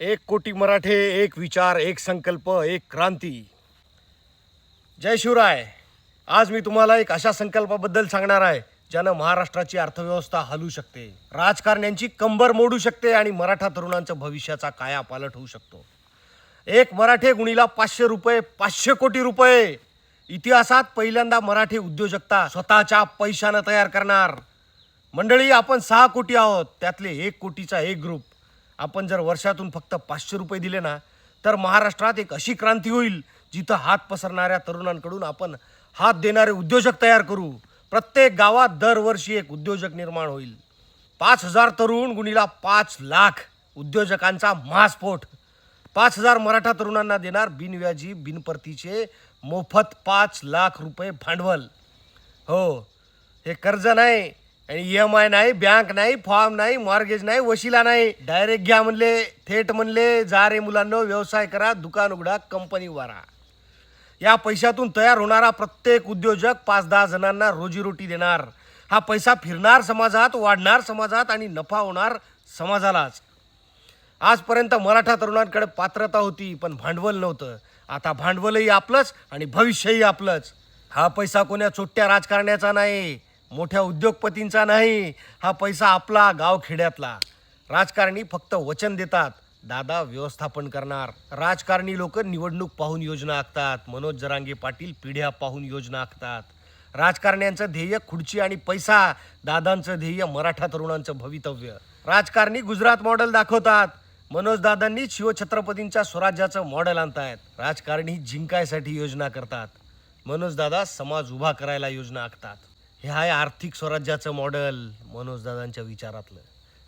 एक कोटी मराठे, एक विचार, एक संकल्प, एक क्रांती. जय शिवराय. आज मी तुम्हाला एक अशा संकल्पाबद्दल सांगणार आहे ज्यानं महाराष्ट्राची अर्थव्यवस्था हलू शकते, राजकारण्यांची कंबर मोडू शकते आणि मराठा तरुणांच्या भविष्याचा कायापालट होऊ शकतो. एक मराठे गुणीला 500 रुपये, 500 कोटी रुपये. इतिहासात पहिल्यांदा मराठी उद्योजकता स्वतःच्या पैशानं तयार करणार. मंडळी, आपण 6 कोटी आहोत, त्यातले 1 कोटीचा एक ग्रुप. आपण जर वर्षातून फक्त 500 रुपये दिले ना, तर महाराष्ट्रात एक अशी क्रांती होईल जिथं हात पसरणाऱ्या तरुणांकडून आपण हात देणारे उद्योजक तयार करू. प्रत्येक गावात दरवर्षी एक उद्योजक निर्माण होईल. 5,000 तरुण गुणीला 5 लाख उद्योजकांचा महास्फोट. 5,000 मराठा तरुणांना देणार बिनव्याजी बिनपरतीचे मोफत 5 लाख रुपये भांडवल. हो, हे कर्ज नाही आणि EMI नाही, बँक नाही, फॉर्म नाही, मॉर्गेज नाही, वशिला नाही. डायरेक्ट घ्या म्हणले, थेट म्हणले, जा रे मुलांनो, व्यवसाय करा, दुकान उघडा, कंपनी उभारा. या पैशातून तयार होणारा प्रत्येक उद्योजक 5-10 जणांना रोजीरोटी देणार. हा पैसा फिरणार समाजात, वाढणार समाजात आणि नफा होणार समाजालाच. आजपर्यंत मराठा तरुणांकडे पात्रता होती, पण भांडवल नव्हतं. आता भांडवलही आपलंच आणि भविष्यही आपलंच. हा पैसा कोण्या चोट्या राजकारण्याचा नाही, मोठ्या उद्योगपतींचा नाही. हा पैसा आपला, गावखेड्यातला. राजकारणी फक्त वचन देतात, दादा व्यवस्थापन करणार. राजकारणी लोक निवडणूक पाहून योजना आखतात, मनोज जरांगे पाटील पिढ्या पाहून योजना आखतात. राजकारण्यांचं ध्येय खुर्ची आणि पैसा, दादांचं ध्येय मराठा तरुणांचं भवितव्य. राजकारणी गुजरात मॉडेल दाखवतात, मनोज दादांनी शिवछत्रपतींच्या स्वराज्याचं मॉडेल आणतायत. राजकारणी जिंकायसाठी योजना करतात, मनोज दादा समाज उभा करायला योजना आखतात. हे आहे आर्थिक स्वराज्याचं मॉडेल मनोज दादांच्या विचारातलं.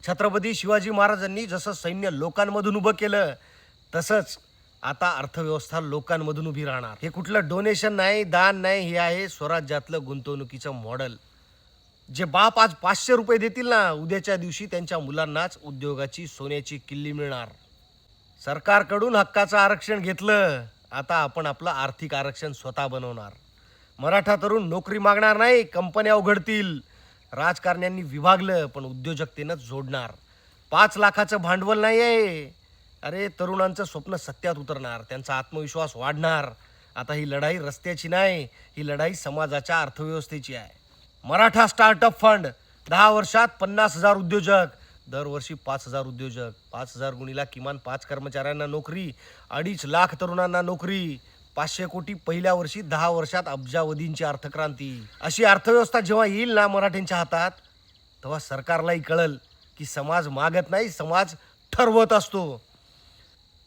छत्रपती शिवाजी महाराजांनी जसं सैन्य लोकांमधून उभं केलं, तसंच आता अर्थव्यवस्था लोकांमधून उभी राहणार. हे कुठलं डोनेशन नाही, दान नाही, हे आहे स्वराज्यातलं गुंतवणुकीचं मॉडेल. जे बाप आज 500 रुपये देतील ना, उद्याच्या दिवशी त्यांच्या मुलांनाच उद्योगाची सोन्याची किल्ली मिळणार. सरकारकडून हक्काचं आरक्षण घेतलं, आता आपण आपलं आर्थिक आरक्षण स्वतः बनवणार. मराठा तरुण नोकरी मागणार नाही, कंपन्या उघडतील. राजकारण्यांनी विभागलं, पण उद्योजकतेनं जोडणार. 5 लाखाचं भांडवल नाही आहे. अरे, तरुणांचं स्वप्न सत्यात उतरणार, त्यांचा आत्मविश्वास वाढणार. आता ही लढाई रस्त्याची नाही, ही लढाई समाजाच्या अर्थव्यवस्थेची आहे. मराठा स्टार्टअप फंड, 10 वर्षात 50,000 उद्योजक. दरवर्षी 5,000 उद्योजक. 5,000 गुणीला किमान 5 कर्मचाऱ्यांना नोकरी, 2.5 लाख तरुणांना नोकरी. 500 कोटी पहिल्या वर्षी, 10 वर्षात अब्जावधींची अर्थक्रांती. अशी अर्थव्यवस्था जेव्हा येईल ना मराठ्यांच्या हातात, तेव्हा सरकारलाही कळल की समाज मागत नाही, समाज ठरवत असतो.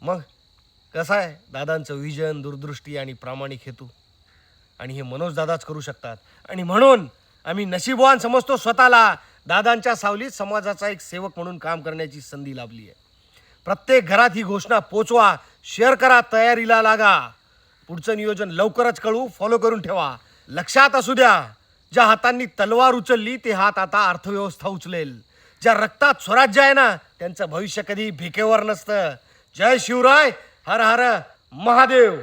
मग कसं आहे दादांचं विजन, दूरदृष्टी आणि प्रामाणिक हेतू, आणि हे मनोज दादाच करू शकतात. आणि म्हणून आम्ही नशीबवान समजतो स्वतःला, दादांच्या सावलीत समाजाचा एक सेवक म्हणून काम करण्याची संधी लाभली आहे. प्रत्येक घरात ही घोषणा पोचवा, शेअर करा, तयारीला लागा. पुढचं नियोजन लवकरच कळू, फॉलो करून ठेवा. लक्षात असू द्या, ज्या हातांनी तलवार उचलली ते हात आता अर्थव्यवस्था उचलेल. ज्या रक्तात स्वराज्य आहे ना, त्यांचं भविष्य कधी भिकेवर नसतं. जय शिवराय. हर हर महादेव.